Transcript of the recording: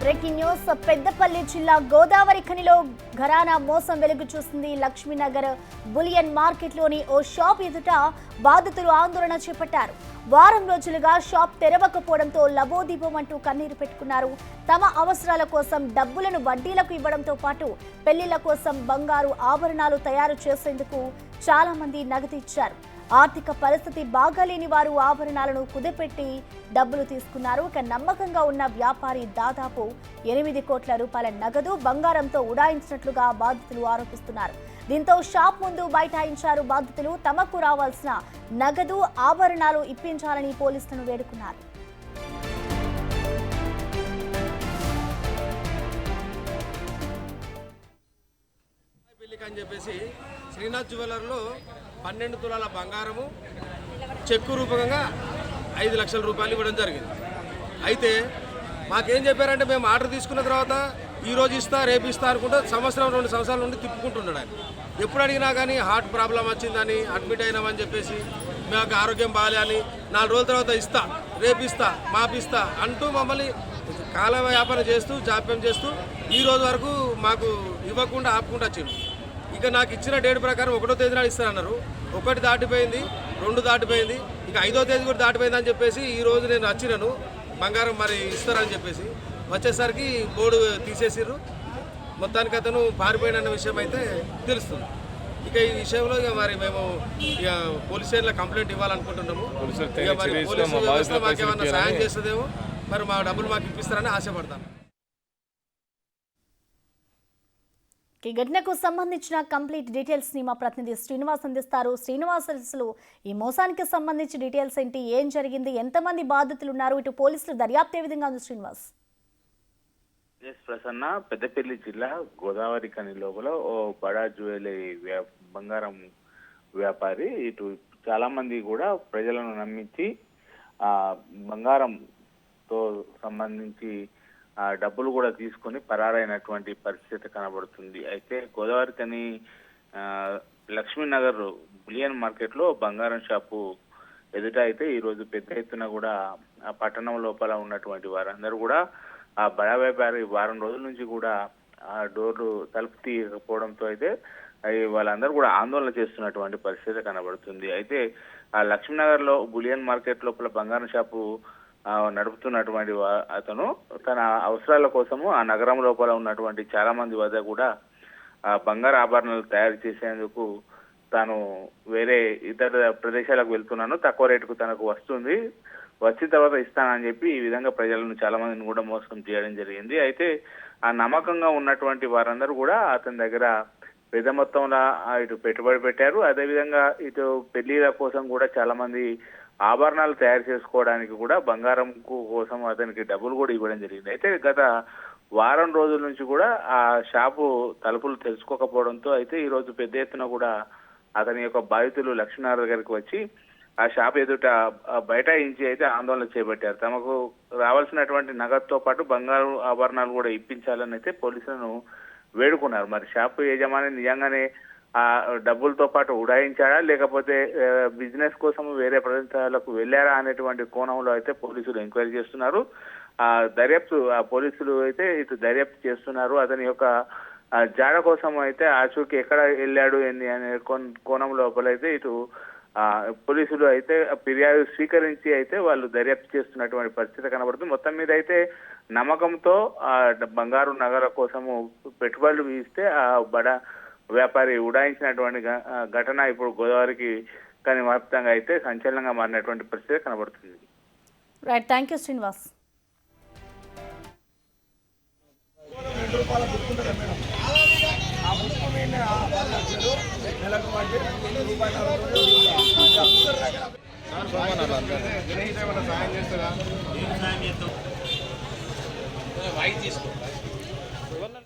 Breaking news Peddapalli జిల్లా గోదావరి ఖనిలో ఘరానా మోసం వెలుగు చూసింది. లక్ష్మీనగర్ బులియన్ మార్కెట్లోని ఓ షాప్ ఎదుట బాధితులు ఆందోళన చేపట్టారు. వారం రోజులుగా షాప్ తెరవకపోవడంతో లబోదిబోమంటూ కన్నీరు పెట్టుకున్నారు. తమ అవసరాల కోసం డబ్బులను వడ్డీలకు ఇవ్వడంతో పాటు పెళ్లిళ్ల కోసం బంగారు ఆభరణాలు తయారు చేసేందుకు చాలా మంది నగదు ఇచ్చారు. ఆర్థిక పరిస్థితి బాగాలేని వారు ఆభరణాలను కుదిపెట్టి డబ్బులు తీసుకున్నారు. ఇక నమ్మకంగా ఉన్న వ్యాపారి దాదాపు 8 కోట్ల రూపాయల నగదు బంగారంతో ఉడాయించినట్లుగా బాధితులు ఆరోపిస్తున్నారు. దీంతో షాప్ ముందు బైఠాయించారు బాధితులు. తమకు రావాల్సిన నగదు ఆభరణాలు ఇప్పించాలని పోలీసులను వేడుకున్నారు. శ్రీనాథ్ జ్యువెలర్లో 12 తులాల బంగారము చెక్కు రూపంగా 5 లక్షల రూపాయలు ఇవ్వడం జరిగింది. అయితే మాకేం చెప్పారంటే మేము ఆర్డర్ తీసుకున్న తర్వాత ఈరోజు ఇస్తా రేపు ఇస్తా అనుకుంటూ 2 సంవత్సరాల నుండి తిప్పుకుంటున్నాడు ఆయన. ఎప్పుడు అడిగినా కానీ హార్ట్ ప్రాబ్లం వచ్చిందని అడ్మిట్ అయినామని చెప్పేసి మాకు ఆరోగ్యం బాగాలే అని 4 రోజుల తర్వాత ఇస్తా రేపు ఇస్తా మాపిస్తా అంటూ మమ్మల్ని కాల వ్యాపారం చేస్తూ జాప్యం చేస్తూ ఈ రోజు వరకు మాకు ఇవ్వకుండా ఆపుకుంటూ వచ్చిండు. ఇక నాకు ఇచ్చిన డేట్ ప్రకారం 1వ తేదీ నాడు ఇస్తానన్నారు. 1 దాటిపోయింది, 2 దాటిపోయింది, ఇక 5వ తేదీ కూడా దాటిపోయింది అని చెప్పేసి ఈరోజు నేను వచ్చినాను బంగారం మరి ఇస్తారని చెప్పేసి. వచ్చేసరికి బోర్డు తీసేసిర్రు. మొత్తానికి అతను పారిపోయిన విషయం అయితే తెలుస్తుంది. ఇక ఈ విషయంలో ఇక మరి మేము ఇక పోలీస్ స్టేషన్లో కంప్లైంట్ ఇవ్వాలనుకుంటున్నాము. ఇక మరి పోలీసు వ్యవస్థ మాకేమన్నా సాయం చేస్తుందేమో, మరి మా డబ్బులు మాకు ఇప్పిస్తారని ఆశపడతాను. ఈ ఘటనకు సంబంధించిన కంప్లీట్ డీటెయిల్స్ ని మా ప్రతినిధి శ్రీనివాస్ అందిస్తారు. శ్రీనివాస్, అసలు ఈ మోసానికి సంబంధించి డీటెయిల్స్ ఏంటి, ఏం జరిగింది, ఎంతమంది బాధితులు ఉన్నారు, ఇటు పోలీసులు దర్యాప్తు ఏ విధంగా ఉంది శ్రీనివాస్? ప్రసన్న, పెద్దపల్లి జిల్లా గోదావరి ఖని లోపల ఓ బడా జ్యువెలరీ బంగారం వ్యాపారి ఇటు చాలా మంది కూడా ప్రజలను నమ్మించి ఆ బంగారంతో సంబంధించి డబ్బులు కూడా తీసుకొని పరారైనటువంటి పరిస్థితి కనబడుతుంది. అయితే గోదావరి ఖని లక్ష్మీనగర్ బులియన్ మార్కెట్ లో బంగారం షాపు ఎదుట అయితే ఈ రోజు పెద్ద ఎత్తున కూడా ఆ పట్టణం లోపల ఉన్నటువంటి వారందరూ కూడా ఆ బడా వ్యాపారి వారం రోజుల నుంచి కూడా ఆ డోర్లు తలుపు తీయకపోవడంతో అయితే వాళ్ళందరూ కూడా ఆందోళన చేస్తున్నటువంటి పరిస్థితి కనబడుతుంది. అయితే ఆ లక్ష్మీనగర్ లో బులియన్ మార్కెట్ లోపల బంగారం షాపు నడుపుతున్నటువంటి అతను తన అవసరాల కోసము ఆ నగరం లోపల ఉన్నటువంటి చాలా మంది వద్ద కూడా ఆ బంగారు ఆభరణాలు తయారు చేసేందుకు తాను వేరే ఇతర ప్రదేశాలకు వెళ్తున్నాను, తక్కువ రేటుకు తనకు వస్తుంది, వచ్చిన తర్వాత ఇస్తానని చెప్పి ఈ విధంగా ప్రజలను చాలా మందిని కూడా మోసం చేయడం జరిగింది. అయితే ఆ నమ్మకంగా ఉన్నటువంటి వారందరూ కూడా అతని దగ్గర పెద్ద మొత్తంలో ఇటు పెట్టుబడి పెట్టారు. అదేవిధంగా ఇటు పెళ్లిల కోసం కూడా చాలా మంది ఆభరణాలు తయారు చేసుకోవడానికి కూడా బంగారం కోసం అతనికి డబ్బులు కూడా ఇవ్వడం జరిగింది. అయితే గత వారం రోజుల నుంచి కూడా ఆ షాపు తలుపులు తెలుసుకోకపోవడంతో అయితే ఈ రోజు పెద్ద ఎత్తున కూడా అతని యొక్క బాధితులు లక్ష్మీనగర్ దగ్గరికి వచ్చి ఆ షాప్ ఎదుట బైఠాయించి అయితే ఆందోళన చేపట్టారు. తమకు రావాల్సినటువంటి నగదుతో పాటు బంగారు ఆభరణాలు కూడా ఇప్పించాలని అయితే పోలీసులను వేడుకున్నారు. మరి షాపు యజమాని నిజంగానే ఆ డబ్బులతో పాటు ఉడాయించాడా లేకపోతే బిజినెస్ కోసం వేరే ప్రదేశాలకు వెళ్ళారా అనేటువంటి కోణంలో అయితే పోలీసులు ఎంక్వైరీ చేస్తున్నారు. ఆ పోలీసులు అయితే ఇటు దర్యాప్తు చేస్తున్నారు. అతని యొక్క జాడ కోసం అయితే ఆచూకీ ఎక్కడ వెళ్ళాడు ఏంది అనే కోణం లోపలైతే ఇటు పోలీసులు అయితే ఫిర్యాదు స్వీకరించి అయితే వాళ్ళు దర్యాప్తు చేస్తున్నటువంటి పరిస్థితి కనబడుతుంది. మొత్తం మీద అయితే నమ్మకంతో ఆ బంగారు నగల కోసము పెట్టుబడులు ఇస్తే ఆ బడా వ్యాపారి ఉడాయించినటువంటి ఘటన ఇప్పుడు గోదావరికి కానీ వ్యాప్తంగా అయితే సంచలనంగా మారినటువంటి పరిస్థితి కనబడుతుంది. Right, thank you Srinivas. సాయం చేస్తారా?